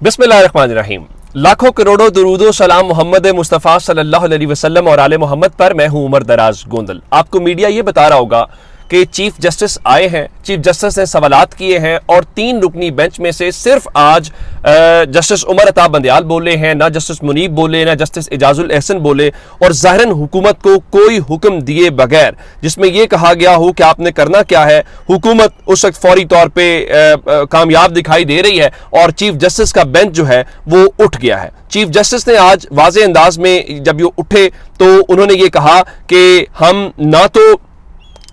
बिस्मिल्लाहिर्रहमानिर्रहीम। लाखों करोड़ों दुरूदो सलाम मोहम्मद मुस्तफ़ा सल्लल्लाहु अलैहि वसल्लम और आले मोहम्मद पर। मैं हूं उमर दराज गोंदल। आपको मीडिया ये बता रहा होगा कि चीफ जस्टिस आए हैं, चीफ जस्टिस ने सवालात किए हैं और 3 रुकनी बेंच में से सिर्फ आज जस्टिस उमर अता बंदयाल बोले हैं, ना जस्टिस मुनीब बोले, ना जस्टिस एजाजुल एहसन बोले। और ज़ाहिरन हुकूमत को कोई हुक्म दिए बगैर, जिसमें यह कहा गया हो कि आपने करना क्या है, हुकूमत उस वक्त फौरी तौर पर कामयाब दिखाई दे रही है और चीफ जस्टिस का बेंच जो है वो उठ गया है। चीफ जस्टिस ने आज वाज़े अंदाज में जब ये उठे तो उन्होंने ये कहा कि हम ना तो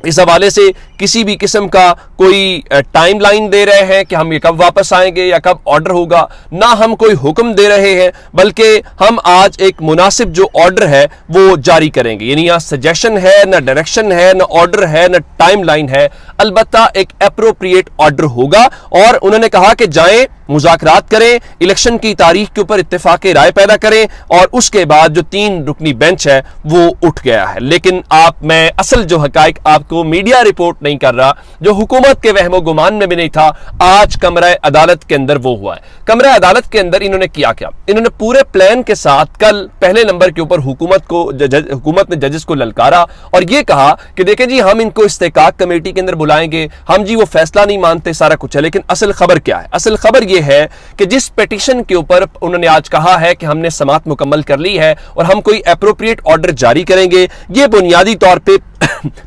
इस हवाले से किसी भी किस्म का कोई टाइम लाइन दे रहे हैं कि हम ये कब वापस आएंगे या कब ऑर्डर होगा, ना हम कोई हुक्म दे रहे हैं, बल्कि हम आज एक मुनासिब जो ऑर्डर है वो जारी करेंगे। यानी यहाँ सजेशन है, ना डायरेक्शन है, ना ऑर्डर है, ना टाइम लाइन है, अलबत्ता एक एप्रोप्रिएट ऑर्डर होगा। और उन्होंने कहा कि जाएं, मुज़ाकरात करें, इलेक्शन की तारीख के ऊपर इत्तेफाक राय पैदा करें। और उसके बाद जो 3 रुकनी बेंच है वो उठ गया है। लेकिन मैं असल जो हकाइक आपको मीडिया रिपोर्ट नहीं कर रहा, जो हुकूमत के वहमो गुमान में भी नहीं था, आज कमरा अदालत के अंदर वो हुआ है। कमरा अदालत के अंदर इन्होंने किया क्या, इन्होंने पूरे प्लान के साथ कल पहले नंबर के ऊपर हुकूमत ने जजेस को ललकारा और ये कहा कि देखें जी, हम इनको इस्तेकाक कमेटी के अंदर बुलाएंगे, हम जी वो फैसला नहीं मानते, सारा कुछ है। लेकिन असल खबर क्या है? असल खबर यह है कि जिस पिटीशन के ऊपर उन्होंने आज कहा है कि हमने समाअत मुकम्मल कर ली है और हम कोई एप्रोप्रिएट ऑर्डर जारी करेंगे, यह बुनियादी तौर पे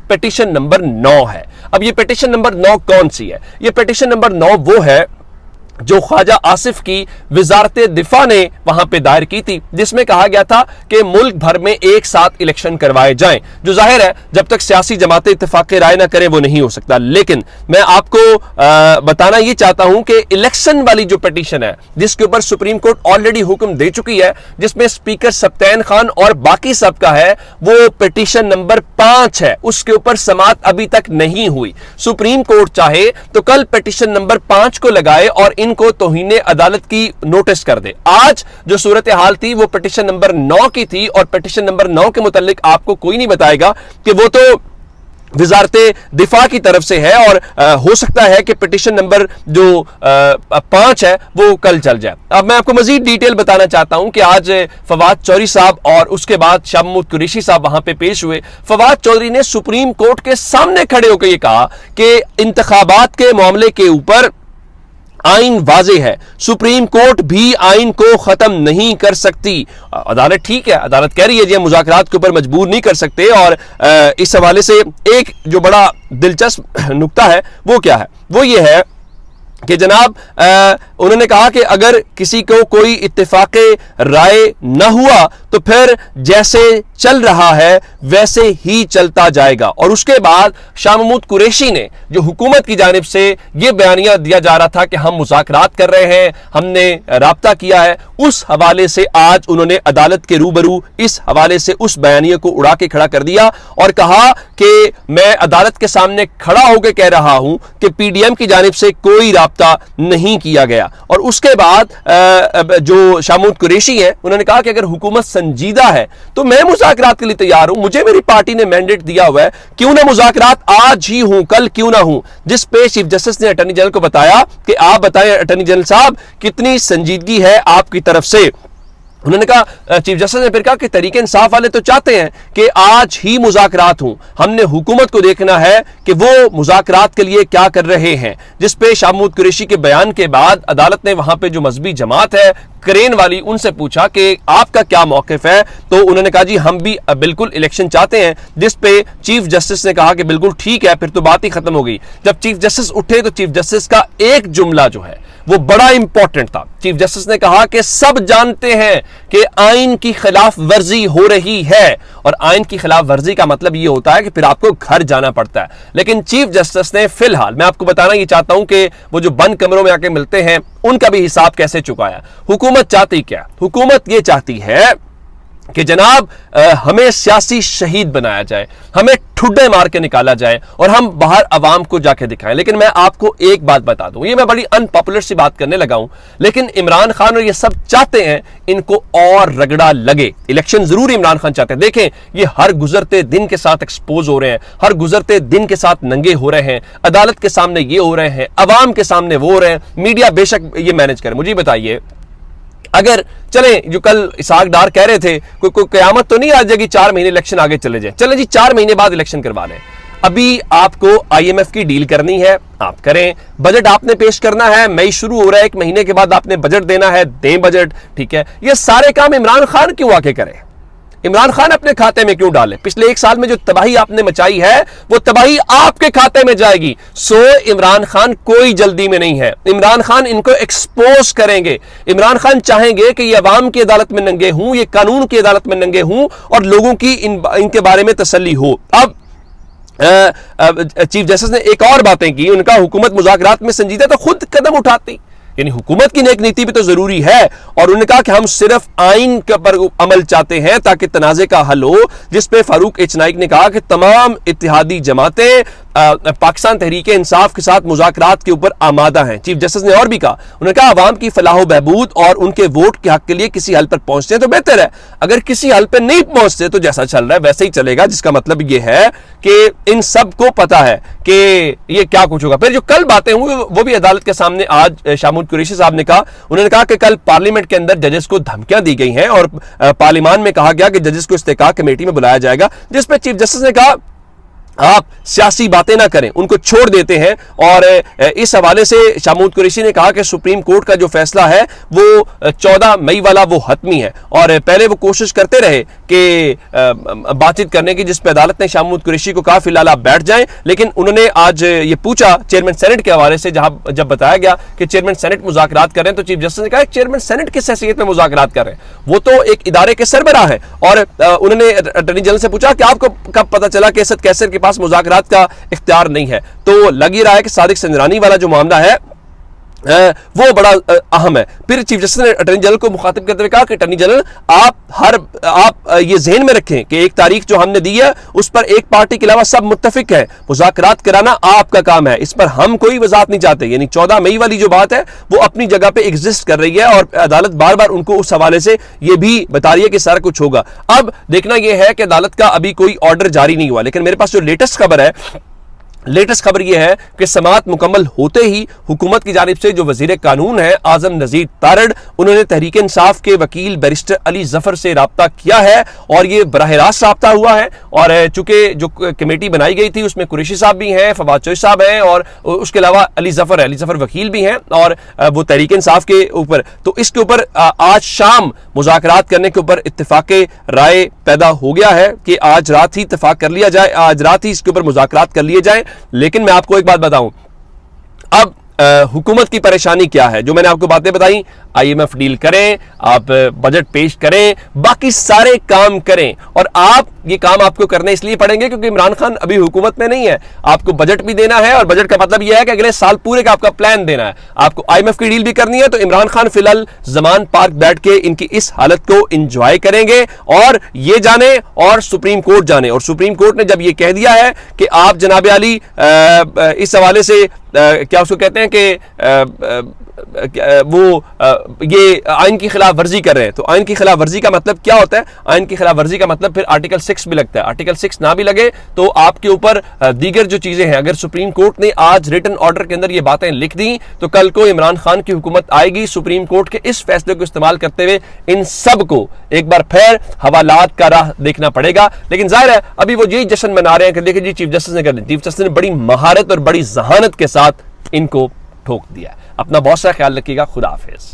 पिटीशन नंबर 9 है। अब ये पिटीशन नंबर 9 कौन सी है? ये पिटीशन नंबर 9 वो है जो ख्वाजा आसिफ की वजारत दिफा ने वहां पे दायर की थी, जिसमें कहा गया था कि मुल्क भर में एक साथ इलेक्शन करवाए जाएं। जो जाहिर है जब तक सियासी जमातें इत्तेफाक राय ना करें वो नहीं हो सकता। लेकिन मैं आपको बताना यह चाहता हूं कि इलेक्शन वाली जो पिटीशन है, जिसके ऊपर सुप्रीम कोर्ट ऑलरेडी हुक्म दे चुकी है, जिसमें स्पीकर सब्तैन खान और बाकी सब का है, वो पिटीशन नंबर 5 है। उसके ऊपर समाअत अभी तक नहीं हुई। सुप्रीम कोर्ट चाहे तो कल पिटीशन नंबर 5 को लगाए और इनको तौहीन अदालत की नोटिस कर दे। आज जो सूरत हाल थी वो पिटीशन नंबर 9 की थी और पिटीशन नंबर 9 के मुतालिक आपको कोई नहीं बताएगा कि वो तो वजारत दिफा की तरफ से है और हो सकता है कि पिटीशन नंबर जो 5 है वो कल चल जाए। अब मैं आपको मजीद डिटेल बताना चाहता हूं कि आज फवाद चौधरी साहब और उसके बाद शाह महमूद कुरैशी साहब वहां पे पेश हुए। फवाद चौधरी ने सुप्रीम कोर्ट के सामने खड़े होकर यह कहा कि इंतखाबात के मामले के ऊपर आइन वाज़े है, सुप्रीम कोर्ट भी आइन को खत्म नहीं कर सकती। अदालत ठीक है, अदालत कह रही है जी हम मुज़ाकरात के ऊपर मजबूर नहीं कर सकते। और इस हवाले से एक जो बड़ा दिलचस्प नुक्ता है वो क्या है, वो ये है कि जनाब उन्होंने कहा कि अगर किसी को कोई इत्तेफाक राय न हुआ तो फिर जैसे चल रहा है वैसे ही चलता जाएगा। और उसके बाद शाह महमूद कुरैशी ने, जो हुकूमत की जानिब से यह बयानिया दिया जा रहा था कि हम मुज़ाकरात कर रहे हैं, हमने राब्ता किया है, उस हवाले से आज उन्होंने अदालत के रूबरू इस हवाले से उस बयानिया को उड़ा के खड़ा कर दिया और कहा कि मैं अदालत के सामने खड़ा होकर कह रहा हूं कि पीडीएम की जानिब से कोई राब्ता नहीं किया गया। और उसके बाद जो शाह महमूद कुरैशी है उन्होंने कहा कि अगर हुकूमत संजीदा है तो मैं मुज़ाकरात के लिए तैयार हूं, मुझे मेरी पार्टी ने मैंडेट दिया हुआ है, क्यों ना मुज़ाकरात आज ही हूं, कल क्यों ना हूं। जिस पे चीफ जस्टिस ने अटॉर्नी जनरल को बताया कि आप बताएं अटॉर्नी जनरल साहब कितनी संजीदगी है आपकी तरफ से। उन्होंने कहा, चीफ जस्टिस ने फिर कहा कि तरीके इंसाफ वाले तो चाहते हैं कि आज ही मुज़ाकरात हों, हमने हुकूमत को देखना है कि वो मुज़ाकरात के लिए क्या कर रहे हैं। जिस पे शाह महमूद कुरैशी के बयान के बाद अदालत ने वहां पे जो मजहबी जमात है क्रेन वाली, उनसे पूछा कि आपका क्या मौक़िफ़ है। तो उन्होंने कहा जी हम भी बिल्कुल इलेक्शन चाहते हैं। जिस पे चीफ जस्टिस ने कहा कि बिल्कुल ठीक है, फिर तो बात ही खत्म हो गई। जब चीफ जस्टिस उठे तो चीफ जस्टिस का एक जुमला जो है वो बड़ा इंपॉर्टेंट था। चीफ जस्टिस ने कहा कि सब जानते हैं कि आइन की खिलाफ वर्जी हो रही है, और आइन की खिलाफ वर्जी का मतलब यह होता है कि फिर आपको घर जाना पड़ता है। लेकिन चीफ जस्टिस ने फिलहाल, मैं आपको बताना यह चाहता हूं कि वो जो बंद कमरों में आके मिलते हैं उनका भी हिसाब कैसे चुकाया। हुकूमत चाहती क्या? हुकूमत ये चाहती है कि जनाब हमें सियासी शहीद बनाया जाए, हमें ठुड्डे मार के निकाला जाए और हम बाहर अवाम को जाके दिखाएं। लेकिन मैं आपको एक बात बता दूं, ये मैं बड़ी अनपॉपुलर सी बात करने लगा हूं, लेकिन इमरान खान और ये सब चाहते हैं इनको और रगड़ा लगे। इलेक्शन जरूर इमरान खान चाहते हैं। देखें ये हर गुजरते दिन के साथ एक्सपोज हो रहे हैं, हर गुजरते दिन के साथ नंगे हो रहे हैं, अदालत के सामने ये हो रहे हैं, अवाम के सामने वो हो रहे हैं। मीडिया बेशक ये मैनेज करे। मुझे बताइए अगर चले जो कल इसाक डार कह रहे थे कोई कयामत तो नहीं आ जाएगी 4 महीने इलेक्शन आगे चले जाए, चले जी 4 महीने बाद इलेक्शन करवा लें। अभी आपको IMF की डील करनी है, आप करें। बजट आपने पेश करना है, मई शुरू हो रहा है, 1 महीने के बाद आपने बजट देना है, दें बजट, ठीक है। ये सारे काम इमरान खान क्यों आके करें? इमरान खान अपने खाते में क्यों डाले? पिछले 1 साल में जो तबाही आपने मचाई है वो तबाही आपके खाते में जाएगी। सो इमरान खान कोई जल्दी में नहीं है। इमरान खान इनको एक्सपोज करेंगे। इमरान खान चाहेंगे कि ये अवाम की अदालत में नंगे हों, ये कानून की अदालत में नंगे हों और लोगों की इनके बारे में तसल्ली हो। अब चीफ जस्टिस ने एक और बातें की, उनका हुकूमत मुज़ाकरात में संजीदा तो खुद कदम उठाती, यानी हुकूमत की नेक नीति भी तो जरूरी है। और उन्होंने कहा कि हम सिर्फ आइन के पर अमल चाहते हैं ताकि तनाज़े का हल हो, जिस पे फारूक एच नाइक ने कहा कि तमाम इत्तेहादी जमातें पाकिस्तान तहरीक इंसाफ के साथ मुज़ाकरात के ऊपर आमादा हैं। चीफ जस्टिस ने और भी कहा, उन्होंने कहा अवाम की फलाह बहबूद और उनके वोट के हक के लिए किसी हल पर पहुंचते तो बेहतर है, अगर किसी हल पर नहीं पहुंचते तो जैसा चल रहा है वैसे ही चलेगा। जिसका मतलब यह है कि इन सब को पता है कि ये क्या कुछ होगा। फिर जो कल बातें हुई वो भी अदालत के सामने आज शामूद कुरैशी साहब ने कहा, उन्होंने कहा कि कल पार्लियामेंट के अंदर जजेस को धमकियां दी गई हैं और पार्लियामान में कहा गया कि जजेस को इस्तेकाक कमेटी में बुलाया जाएगा, जिस पर चीफ जस्टिस ने कहा आप सियासी बातें ना करें, उनको छोड़ देते हैं। और इस हवाले से शामूद कुरैशी ने कहा कि सुप्रीम कोर्ट का जो फैसला है वो 14 मई वाला वो हतमी है और पहले वो कोशिश करते रहे कि बातचीत करने की, जिस पर अदालत ने शामूद कुरैशी को कहा फिलहाल आप बैठ जाएं। लेकिन उन्होंने आज ये पूछा चेयरमैन सेनेट के हवाले से, जहां जब बताया गया कि चेयरमैन सेनेट मुज़ाकरात कर रहे हैं, तो चीफ जस्टिस ने कहा चेयरमैन सेनेट किस हैसियत में मुज़ाकरात कर रहे हैं, वो तो एक इदारे के सरबराह है। और उन्होंने अटॉर्नी जनरल से पूछा कि आपको कब पता चला कि असद कैसर के पास मुज़ाकरात का इख्तियार नहीं है? तो लग ही रहा है कि सादिक संजरानी वाला जो मामला है वो बड़ा अहम है। फिर चीफ जस्टिस ने अटॉर्नी जनरल को मुखातिब करते हुए कहा कि अटॉर्नी जनरल आप ये ज़हन में रखें कि एक तारीख जो हमने दी है उस पर एक पार्टी के अलावा सब मुत्तफिक है, मुज़ाकरात कराना आपका काम है, इस पर हम कोई वजाहत नहीं चाहते। यानी 14 मई वाली जो बात है वो अपनी जगह पे एग्जिस्ट कर रही है और अदालत बार बार उनको उस हवाले से ये भी बता रही है कि सारा कुछ होगा। अब देखना यह है कि अदालत का अभी कोई ऑर्डर जारी नहीं हुआ, लेकिन मेरे पास जो लेटेस्ट खबर यह है कि समाअत मुकम्मल होते ही हुकूमत की जानिब से जो वजीर कानून है आजम नजीर तारड़, उन्होंने तहरीक इंसाफ के वकील बैरिस्टर अली जफर से रब्ता किया है और ये बराह रास्त रब्ता हुआ है। और चूंकि जो कमेटी बनाई गई थी उसमें कुरैशी साहब भी हैं, फवाद चौधरी साहब हैं और उसके अलावा अली जफर वकील भी हैं और वो तहरीक इंसाफ के ऊपर, तो इसके ऊपर आज शाम मुज़ाकरात करने के ऊपर इत्तेफाक़े राय पैदा हो गया है कि आज रात ही इत्तेफाक कर लिया जाए, आज रात ही इसके ऊपर मुज़ाकरात कर लिए जाए। लेकिन मैं आपको एक बात बताऊं, अब हुकूमत की परेशानी क्या है? जो मैंने आपको बातें बताई, IMF डील करें, आप बजट पेश करें, बाकी सारे काम करें। और आप ये काम आपको करने इसलिए पड़ेंगे क्योंकि इमरान खान अभी हुकूमत में नहीं है। आपको बजट भी देना है और बजट का मतलब यह है कि अगले साल पूरे का आपका प्लान देना है। आपको IMF की डील भी करनी है, तो इमरान खान फिलहाल जमान पार्क बैठ के इनकी इस हालत को इंजॉय करेंगे और ये जाने और सुप्रीम कोर्ट जाने। और सुप्रीम कोर्ट ने जब ये कह दिया है कि आप जनाब अली इस हवाले से क्या उसको कहते हैं कि वो ये आइन की खिलाफ वर्जी कर रहे हैं, तो आइन की खिलाफ वर्जी का मतलब क्या होता है? आइन की खिलाफ वर्जी का मतलब फिर आर्टिकल 6 भी लगता है। आर्टिकल 6 ना भी लगे तो आपके ऊपर दीगर जो चीजें हैं, अगर सुप्रीम कोर्ट ने आज रिटन ऑर्डर के अंदर ये बातें लिख दी तो कल को इमरान खान की हुकूमत आएगी। सुप्रीम कोर्ट के इस फैसले को इस्तेमाल करते हुए इन सब को एक बार फिर हवालात का राह देखना पड़ेगा। लेकिन जाहिर है अभी वो यही जश्न मना रहे हैं कि देखिए जी चीफ जस्टिस ने कर दिया। चीफ जस्टिस ने बड़ी महारत और बड़ी जहानत के साथ इनको ठोक दिया। अपना बहुत सा ख्याल रखिएगा। खुदा हाफिज।